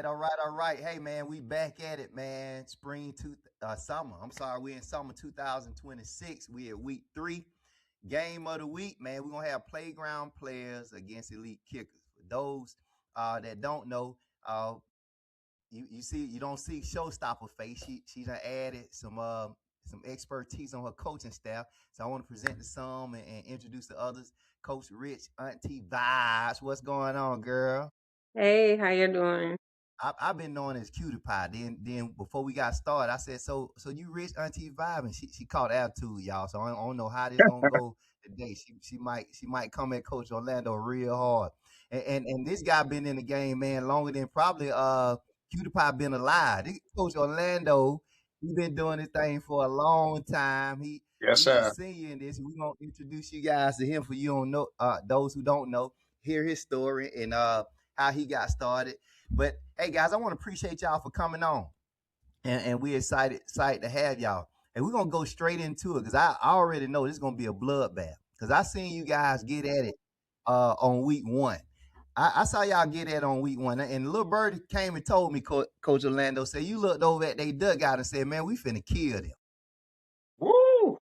all right. Hey, man, we back at it, man. Summer. I'm sorry, we in summer 2026. We at week 3. Game of the week, man. We're gonna have Playground Playaz against Elite Kickers. For those that don't know, you don't see Showstopper face. She done added some expertise on her coaching staff. So I want to present to some and introduce the others. Coach Rich Auntie Vibes. What's going on, girl? Hey, how you doing? I've been known as Cutie Pie. Then before we got started, I said, so you Rich Auntie Vibe, and she caught attitude, y'all. So I don't know how this gonna go today. She might come at Coach Orlando real hard. And this guy been in the game, man, longer than probably Cutie Pie been alive. Coach Orlando, he been doing this thing for a long time. Yes, He's a sir. senior in this. We're gonna introduce you guys to him for you don't know those who don't know, hear his story and how he got started. But hey, guys, I want to appreciate y'all for coming on, and we're excited to have y'all. And we're gonna go straight into it because I already know this is gonna be a bloodbath because I seen you guys get at it on week 1. I saw y'all get at it on week 1, and Little Birdie came and told me, Coach Orlando said you looked over at they dugout and said, "Man, we finna kill them." Woo!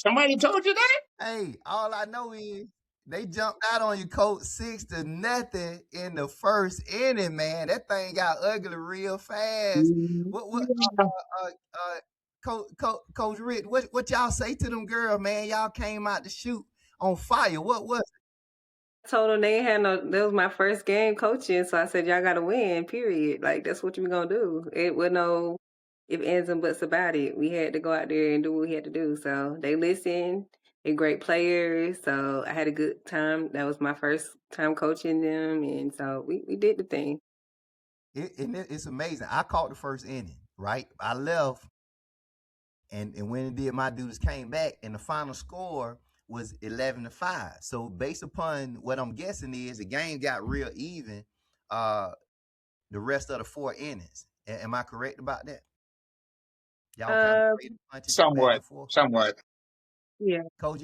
Somebody told you that? Hey, all I know is they jumped out on you, coach, 6-0 in the first inning, man. That thing got ugly real fast. What Coach Rich, what y'all say to them girls, man? Y'all came out to shoot on fire. What was it? I told them they ain't had no. That was my first game coaching, so I said y'all got to win. Period. Like that's what we gonna do. It was no if ands and buts about it. We had to go out there and do what we had to do. So they listened. They're great players. So I had a good time. That was my first time coaching them, and so we did the thing. It's amazing. I caught the first inning, right? I left, and when it did, my dudes came back, and the final score was 11-5. So based upon what I'm guessing is the game got real even uh the rest of the 4 innings. Am I correct about that? Y'all kind of Uh, traded punches back Somewhat, and forth. somewhat. yeah. Coach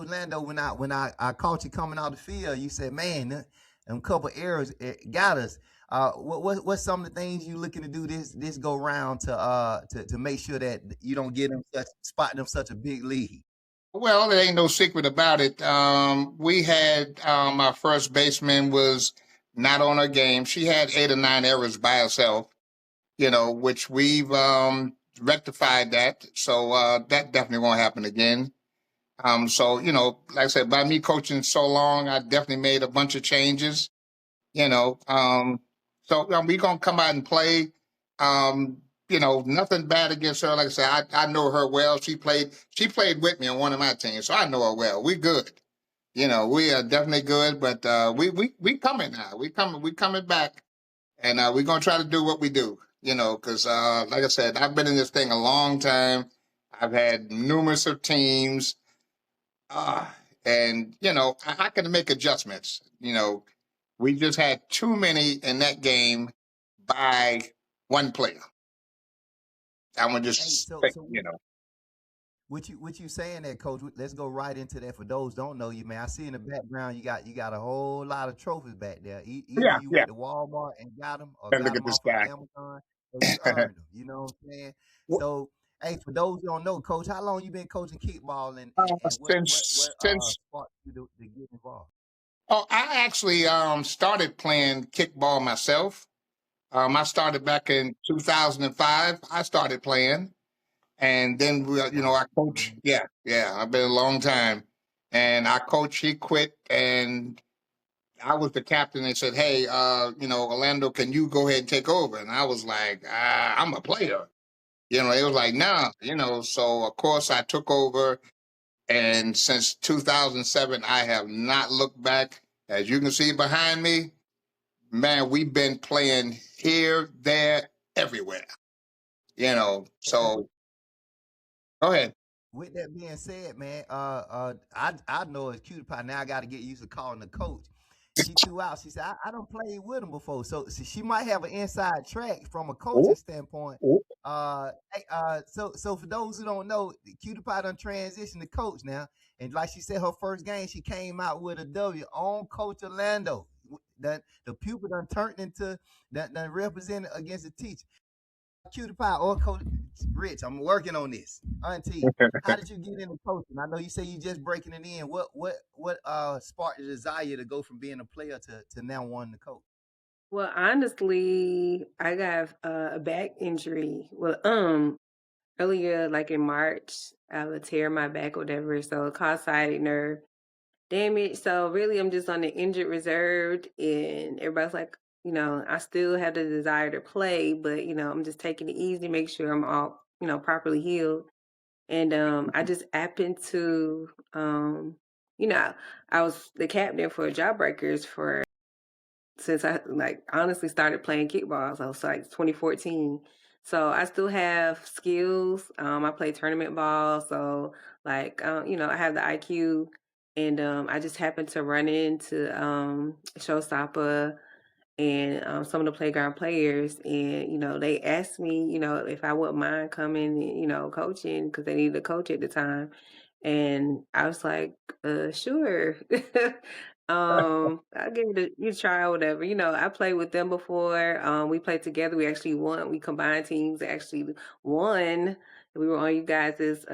Lando, when I caught you coming out the field, you said, "Man, them couple errors got us." What's some of the things you looking to do this go round to make sure that you don't get them spotting them such a big lead? Well, there ain't no secret about it. We had our first baseman was not on her game. She had 8 or 9 errors by herself, which we've rectified that. So that definitely won't happen again. So, like I said, by me coaching so long, I definitely made a bunch of changes, you know. So we gonna come out and play. Nothing bad against her. Like I said, I know her well. She played with me on one of my teams, so I know her well. We good. We are definitely good, but we coming now. We coming back, and we're gonna try to do what we do. Because like I said, I've been in this thing a long time. I've had numerous of teams. Uh, and I can make adjustments. We just had too many in that game by one player. I'm gonna Hey, just so say, so what you saying there, Coach? Let's go right into that. For those who don't know you, man, I see in the background you got a whole lot of trophies back there. Either yeah, you yeah. went to Walmart and got them, or And look got at them this off of guy. Amazon, or you earned them. You know what I'm saying? Well, So, hey, for those who don't know, Coach, how long you been coaching kickball, and what since sparked you to get involved? I actually started playing kickball myself. I started back in 2005. I started playing, and then Wow. I coach. Yeah, yeah. I've been a long time, and I coach. He quit, and I was the captain. They said, "Hey, Orlando, can you go ahead and take over?" And I was like, "I'm a player." It was like, "Nah." So of course I took over, and since 2007, I have not looked back. As you can see behind me, man, we've been playing here, there, everywhere. And So go ahead. with that being said, man, I know it's Cutie Pie. Now I got to get used to calling the coach. She threw out. She said, "I don't play with him before," so she might have an inside track from a coaching Ooh, standpoint. ooh. So for those who don't know, Cutie Pie done transitioned to coach now, and like she said, her first game she came out with a W on Coach Orlando. that the pupil done turned into that done represented against the teacher. Cutie Pie or Coach Rich, I'm working on this. Auntie, how did you get into coaching? I know you say you just breaking it in. What sparked the desire to go from being a player to now wanting to coach? Well, honestly, I got a back injury. Well, earlier, like in March, I would tear my back or whatever, so it caused sciatic nerve damage. So really, I'm just on the injured reserve, and everybody's like, I still have the desire to play, but I'm just taking it easy, make sure I'm all, properly healed. And I just happened to, you know, I was the captain for Jawbreakers for since I like honestly started playing kickball. So it's like 2014. So I still have skills. I play tournament ball. So like, I have the IQ, and I just happened to run into Showstopper and some of the Playground Players, and they asked me, if I wouldn't mind coming, and, coaching because they needed a coach at the time, and I was like, sure. I give it a you try or whatever. I played with them before. We played together. We actually won. We combined teams actually won. We were on you guys'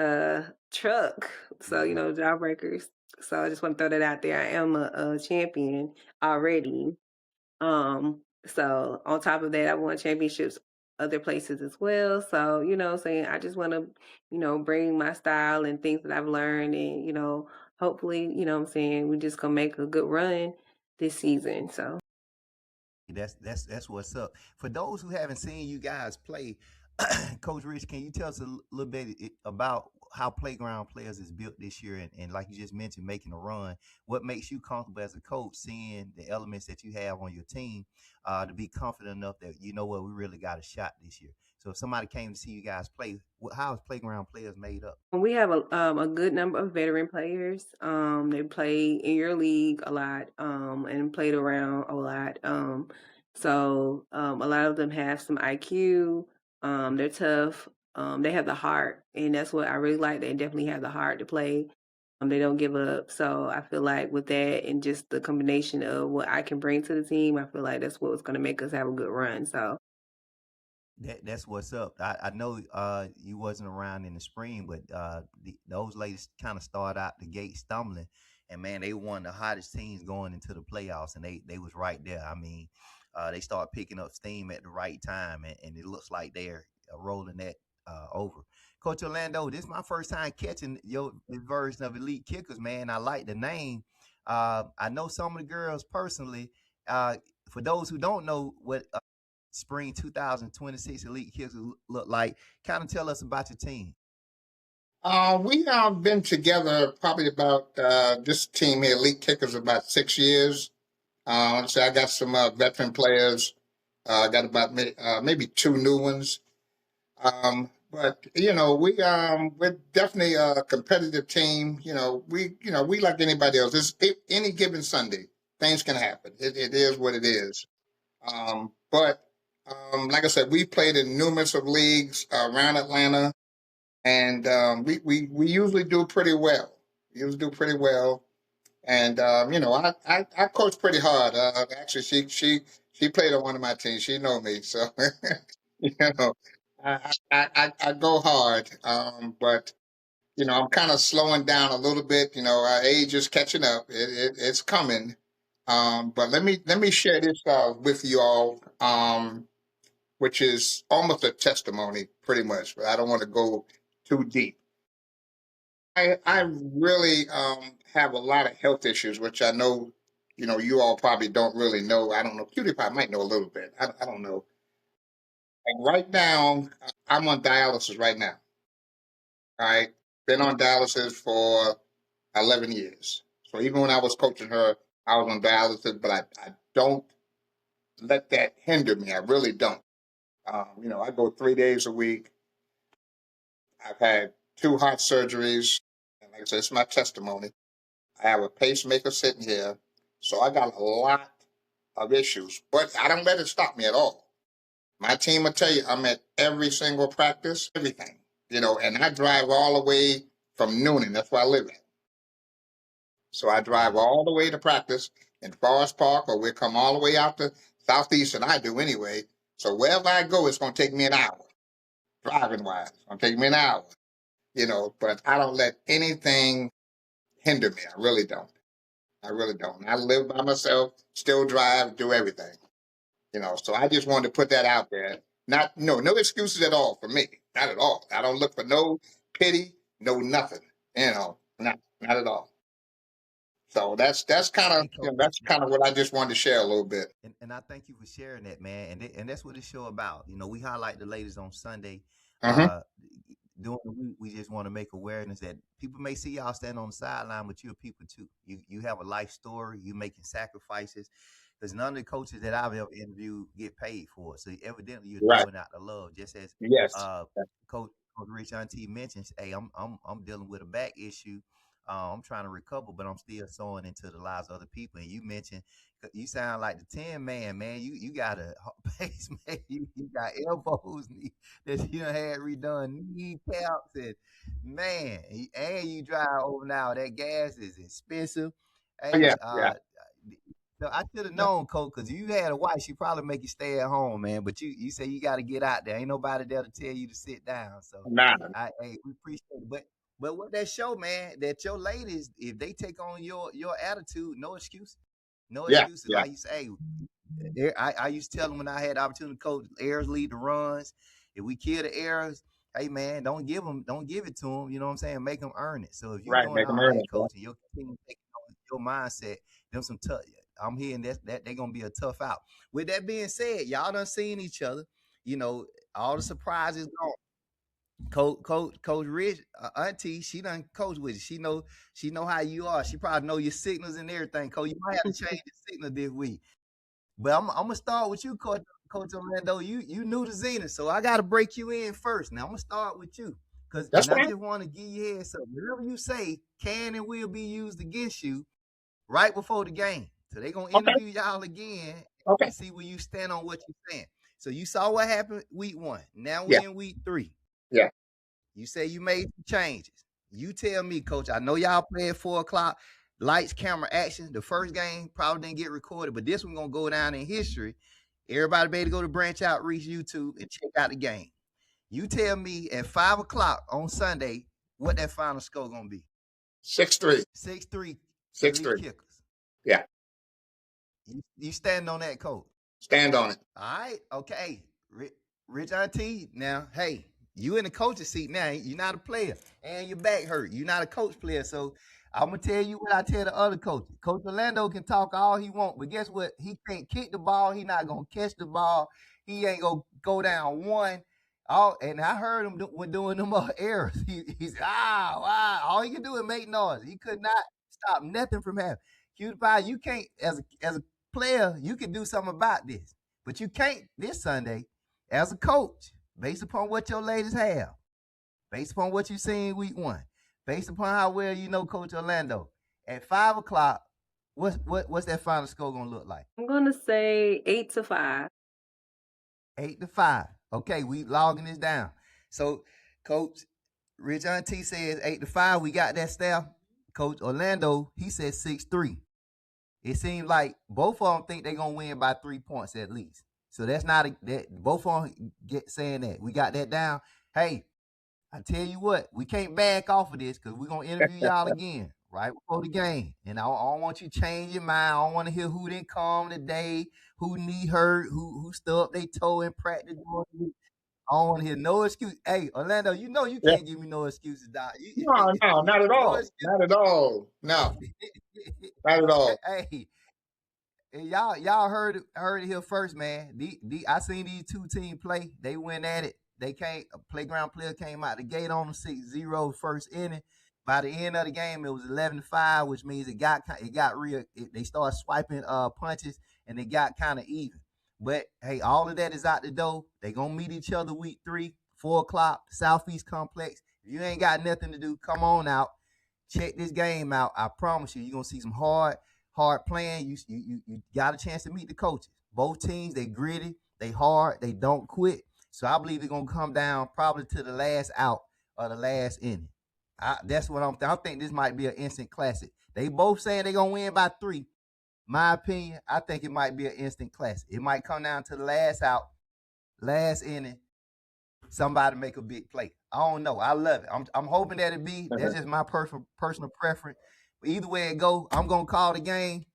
truck. So, Jawbreakers. So I just want to throw that out there. I am a champion already. So on top of that, I won championships other places as well. So, what I'm saying, I just want to, bring my style and things that I've learned, and, hopefully, what I'm saying, we just gonna make a good run this season. So That's what's up. For those who haven't seen you guys play, Coach Rich, can you tell us a little bit about how Playground Players is built this year, and like you just mentioned, making a run? What makes you comfortable as a coach, seeing the elements that you have on your team, to be confident enough that you know what, we really got a shot this year? So if somebody came to see you guys play, how is Playground Players made up? we have a good number of veteran players. They play in your league a lot, and played around a lot. So a lot of them have some IQ. They're tough. They have the heart, and that's what I really like. They definitely have the heart to play. They don't give up. So I feel like with that and just the combination of what I can bring to the team, I feel like that's what's going to make us have a good run. So That's what's up. I know you wasn't around in the spring, but those ladies kind of started out the gate stumbling, and man, they won the hottest teams going into the playoffs, and they was right there. I mean, they start picking up steam at the right time, and it looks like they're rolling that over. Coach Orlando, this is my first time catching your version of Elite Kickers, man. I like the name. I know some of the girls personally. Uh, for those who don't know what spring 2026 Elite Kickers look like, kind of tell us about your team. We have been together probably about this team here, Elite Kickers, about 6 years. So I got some veteran players. Got about maybe two new ones. But we're definitely a competitive team. We like anybody else. Any given Sunday, things can happen. It is what it is. But like I said, we played in numerous of leagues around Atlanta, and we usually do pretty well. Usually do pretty well, and I coach pretty hard. Actually, she played on one of my teams. She know me, so you know I go hard. But I'm kind of slowing down a little bit. Our age is catching up. It's coming. But let me share this with you all. Which is almost a testimony, pretty much. But I don't want to go too deep. I really have a lot of health issues, which I know, you all probably don't really know. I don't know. PewDiePie might know a little bit. I don't know. Like right now, I'm on dialysis right now. All right, been on dialysis for 11 years. So even when I was coaching her, I was on dialysis, but I don't let that hinder me. I really don't. I go 3 days a week. I've had two heart surgeries. And like I said, it's my testimony. I have a pacemaker sitting here. So I got a lot of issues, but I don't let it stop me at all. My team will tell you I'm at every single practice, everything, and I drive all the way from Noonan. That's where I live at. So I drive all the way to practice, in Forest Park, or we'll come all the way out to Southeast, and I do anyway. So wherever I go, it's going to take me an hour, driving wise. It's going to take me an hour, but I don't let anything hinder me. I really don't. I really don't. I live by myself, still drive, do everything. So I just wanted to put that out there. Not no excuses at all for me. Not at all. I don't look for no pity, no nothing. Not at all. So that's kind of Hey, Coach. that's kind of what I just wanted to share a little bit. And I thank you for sharing that, man. And that's what this show about. We highlight the ladies on Sunday. Mm-hmm. During the week, we just want to make awareness that people may see y'all stand on the sideline, but you're people too. You have a life story. You're making sacrifices. Because none of the coaches that I've ever interviewed get paid for it. So evidently you're Right. doing out of love. Just as Yes. Coach Rich Auntie mentions, hey, I'm dealing with a back issue. I'm trying to recover, but I'm still sowing into the lives of other people. And you mentioned, you sound like the 10 man. You got a base, man. You got elbows that you done had redone, kneecaps, and man, and you drive over now. That gas is expensive. Hey, Yeah. Yeah. so I should have known, Coach, because you had a wife, she probably make you stay at home, man. But you say you got to get out there. Ain't nobody there to tell you to sit down. So Nah. we appreciate it. But what that show, man, that your ladies, if they take on your attitude, no excuses. No Yeah. excuses. Yeah. Like you say, I used to tell them when I had the opportunity to coach, errors lead to runs. If we kill the errors, hey man, don't give it to them. You know what I'm saying? Make them earn it. So if you're Right. doing Make them all earn that, it. Yeah. coach, and your team taking on your mindset, them some tough. I'm hearing that they're gonna be a tough out. With that being said, y'all done seen each other. All the surprises gone. Coach Rich, Auntie, she done coach with you. She know how you are. She probably know your signals and everything. Coach, you might have to change the signal this week. But I'm gonna start with you, Coach Orlando. You new to Zenith, so I gotta break you in first. Now I'm gonna start with you, That's and I fine. just want to give you heads up. Whatever you say can and will be used against you right before the game. So they gonna Okay. interview y'all again Okay. and see where you stand on what you're saying. So you saw what happened week 1. Now Yeah. we in week 3. Yeah. You say you made some changes. You tell me, Coach. I know y'all play at 4 o'clock. Lights, camera, action. The first game probably didn't get recorded, but this one gonna go down in history. Everybody better go to Branch Outreach YouTube and check out the game. You tell me at 5 o'clock on Sunday what that final score gonna be. 6-3. 6-3 Elite 6-3. Kickers. Yeah. You stand on that, Coach. Stand on it. All right, okay. Rich Auntie, now, hey, you in the coach's seat now. You're not a player, and your back hurt. You're not a coach player. So I'm gonna tell you what I tell the other coaches. Coach Orlando can talk all he want, but guess what? He can't kick the ball. He not gonna catch the ball. He ain't gonna go down one. And I heard him when doing them errors. He's wow. All he can do is make noise. He could not stop nothing from happening. QTPie, you can't as a player, you can do something about this. But you can't this Sunday as a coach, based upon what your ladies have, based upon what you seen week 1, based upon how well you know Coach Orlando. At 5 o'clock, what's that final score gonna look like? I'm gonna say 8-5. 8-5. Okay, we logging this down. So, Coach Rich Auntie says 8-5. We got that staff. Coach Orlando, he says 6-3. It seems like both of them think they're gonna win by 3 points at least. So that's not that both of them get saying that. We got that down. Hey, I tell you what, we can't back off of this because we're gonna interview y'all again right before the game. And I don't want you to change your mind. I don't want to hear who didn't come today, who knee hurt, who stubbed their toe in practice. I don't want to hear no excuse. Hey, Orlando, you know you Yeah. can't give me no excuses, Doc. No, not at No all. excuse. Not at all. No, not at all. Hey, y'all heard it here first, man. I seen these two teams play. They went at it. They came. A Playground Player came out the gate on them 6-0 first inning. By the end of the game, it was 11-5, which means it got real. They started swiping punches and it got kind of even. But hey, all of that is out the door. They gonna meet each other week 3, 4 o'clock, Southeast Complex. If you ain't got nothing to do, come on out. Check this game out. I promise you're gonna see some hard playing. You got a chance to meet the coaches. Both teams, they gritty, they hard, they don't quit. So I believe it's gonna come down probably to the last out or the last inning. That's what I'm thinking. I think this might be an instant classic. They both saying they're gonna win by 3. my opinion, I think it might be an instant classic. It might come down to the last out, last inning, somebody make a big play. I don't know. I love it. I'm hoping that it be. That's just my personal preference. But either way it go, I'm gonna call the game.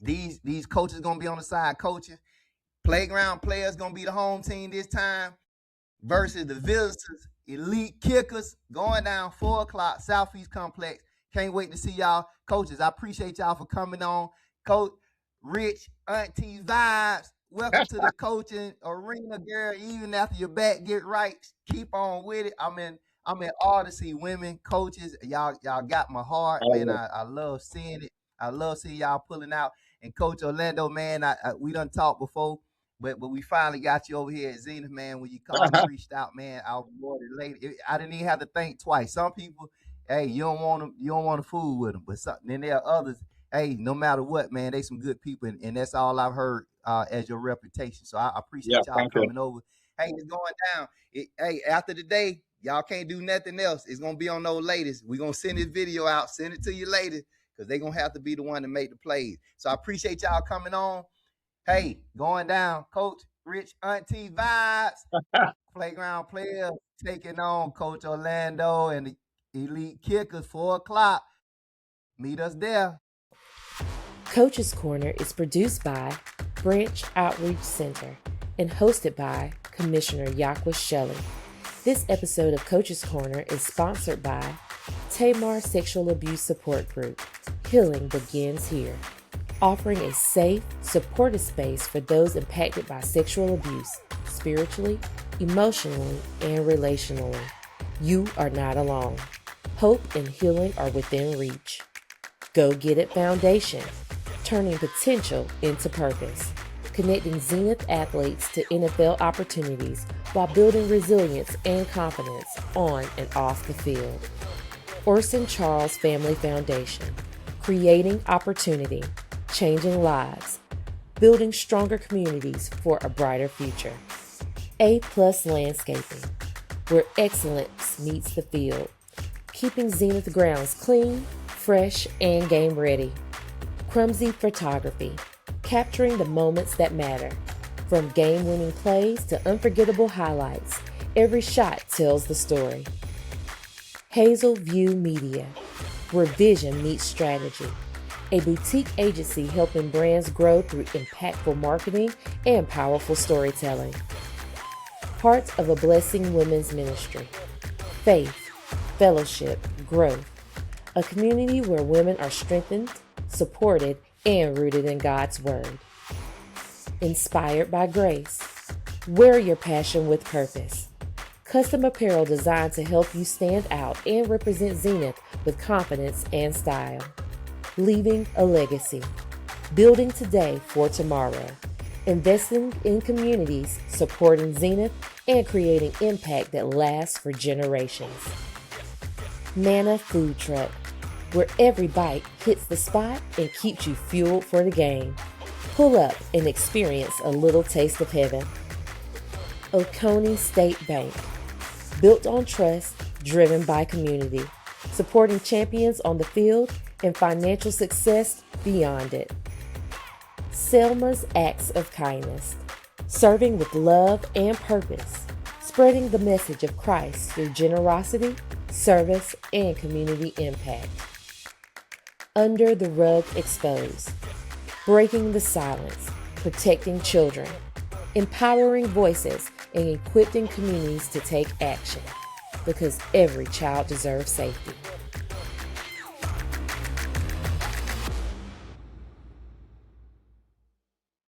These coaches gonna be on the side coaching. Playground Playaz gonna be the home team this time versus the visitors, Elite Kickers, going down 4 o'clock, Southeast Complex. Can't wait to see y'all. Coaches, I appreciate y'all for coming on. Coach Rich Auntie Vibes, welcome to the coaching arena, girl. Even after your back get right, keep on with it. I'm in awe to see women coaches. Y'all got my heart, man. I love seeing it. I love seeing y'all pulling out. And Coach Orlando, man, we done talked before. But we finally got you over here at Zenith, man. When you called and reached out, man, I was more than late. I didn't even have to think twice. Some people, hey, you don't want to fool with them. But then there are others, hey, no matter what, man, they some good people, and that's all I've heard as your reputation. So I appreciate y'all coming over. Hey, it's going down. Hey, after the day, y'all can't do nothing else. It's gonna be on those ladies. We're gonna send this video out, send it to you later, because they're gonna have to be the one to make the plays. So I appreciate y'all coming on. Hey, going down, Coach Rich Auntie Vibes. Playground Playaz taking on Coach Orlando and the Elite Kickers, 4 o'clock. Meet us there. Coach's Corner is produced by Branch Outreach Center and hosted by Commissioner YaQuis Shelley. This episode of Coach's Corner is sponsored by Tamar Sexual Abuse Support Group. Healing begins here. Offering a safe, supportive space for those impacted by sexual abuse, spiritually, emotionally, and relationally. You are not alone. Hope and healing are within reach. Go Get It Foundation, turning potential into purpose, connecting Zenith athletes to NFL opportunities while building resilience and confidence on and off the field. Orson Charles Family Foundation, creating opportunity, changing lives, building stronger communities for a brighter future. A+ Landscaping, where excellence meets the field, keeping Zenith grounds clean, fresh, and game ready. Crumsy Photography, capturing the moments that matter. From game-winning plays to unforgettable highlights, every shot tells the story. Hazel View Media, where vision meets strategy. A boutique agency helping brands grow through impactful marketing and powerful storytelling. Heart of a Blessing Women's Ministry. Faith, fellowship, growth. A community where women are strengthened, supported, and rooted in God's Word. Inspired by Grace. Wear your passion with purpose. Custom apparel designed to help you stand out and represent Zenith with confidence and style. Leaving a legacy. Building today for tomorrow. Investing in communities, supporting Zenith, and creating impact that lasts for generations. Nana Food Truck, where every bite hits the spot and keeps you fueled for the game. Pull up and experience a little taste of heaven. Oconee State Bank, built on trust, driven by community, supporting champions on the field and financial success beyond it. Selma's Acts of Kindness, serving with love and purpose, spreading the message of Christ through generosity, service, and community impact. Under the Rug Exposed, breaking the silence, protecting children, empowering voices, and equipping communities to take action, because every child deserves safety.